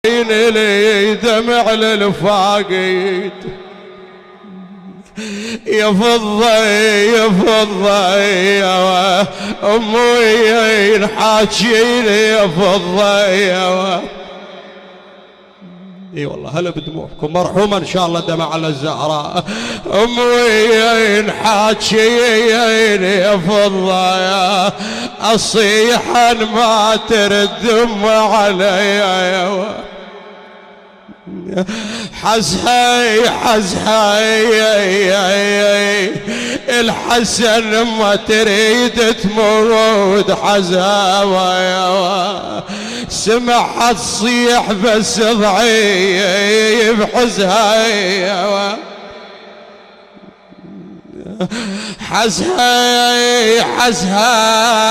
لي دمع للفاقد يا فضة يا فضة يا أمي نحاكيلي يا فضة يا اي والله هلا بدموعكم مرحومة ان شاء الله دمع على الزهراء. امي نحاكيلي يا فضة يا اصيح ما ترد دمع علي يا حزهي حزهي الحسن ما تريد تموت حزاوة يا سمعها تصيح بس ضعيف حزهي حزهي حزهي